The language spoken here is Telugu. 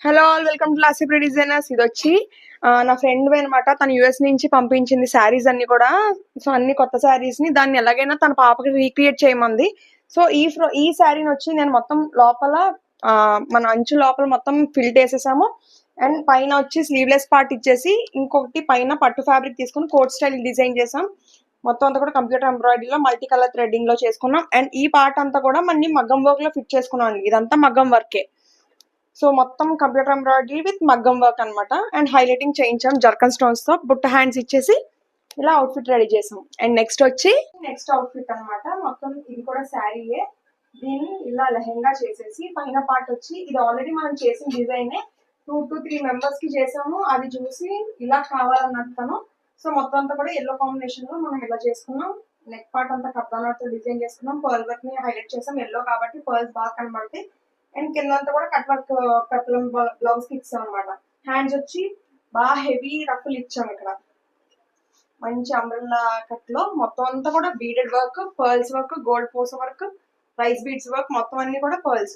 Hello all welcome to classic pre designers. ఇది వచ్చి నా ఫ్రెండ్ అనమాట. తను యూఎస్ నుంచి పంపించింది శారీస్ అన్ని కూడా. సో అన్ని కొత్త శారీస్ ని దాన్ని ఎలాగైనా తన పాపకి రీక్రియేట్ చేయమంది. సో ఈ శారీని వచ్చి నేను మొత్తం లోపల మన అంచు లోపల మొత్తం ఫిల్ చేసేసాము. అండ్ పైన వచ్చి స్లీవ్లెస్ పార్ట్ ఇచ్చేసి ఇంకొకటి పైన పట్టు ఫ్యాబ్రిక్ తీసుకుని కోట్ స్టైల్ డిజైన్ చేసాం. మొత్తం అంతా కూడా కంప్యూటర్ ఎంబ్రాయిడరీలో మల్టీ కలర్ థ్రెడ్డింగ్ లో చేసుకున్నాం. అండ్ ఈ పార్ట్ అంతా కూడా మళ్ళీ మగ్గం వర్క్ లో ఫిట్ చేసుకున్నాం. ఇదంతా మగ్గం వర్కే. సో మొత్తం కంప్యూటర్ ఎంబ్రాయిడరీ విత్ మగ్గం వర్క్ అనమాట. అండ్ హైలైటింగ్ చేయించాం జర్కన్ స్టోన్స్ తో. బుట్ట హ్యాండ్స్ ఇచ్చేసి ఇలా అవుట్ఫిట్ రెడీ చేసాం. అండ్ నెక్స్ట్ అవుట్ఫిట్ అనమాట. మొత్తం ఇది కూడా శారీయే. దీన్ని ఇలా లెహెంగా చేసేసి పైన పార్ట్ వచ్చి ఇది ఆల్రెడీ మనం చేసిన డిజైన్ 2 to 3 మెంబర్స్ కి చేసాము. అది చూసి ఇలా కావాలన్నట్టు. సో మొత్తం అంతా కూడా ఎల్లో కాంబినేషన్ లో మనం ఇలా చేసుకున్నాం. నెక్ పార్ట్ అంతా కప్దానాతో డిజైన్ చేసుకున్నాం. పర్ల్ వర్క్ ని హైలైట్ చేసాం. ఎల్లో కాబట్టి పర్ల్స్ బాగా కనబడతాయి. అండ్ కిందంతా కూడా కట్ వర్క్ పెప్లం బ్లౌజ్ కి ఇచ్చాం అనమాట. హ్యాండ్స్ వచ్చి బాగా హెవీ రఫుల్ ఇచ్చాం. ఇక్కడ మంచి అంబ్రెల్లా కట్ లో మొత్తం అంతా కూడా beaded work, pearls work, gold పూస వర్క్, రైస్ బీడ్స్ వర్క్ మొత్తం అన్ని కూడా పర్ల్స్.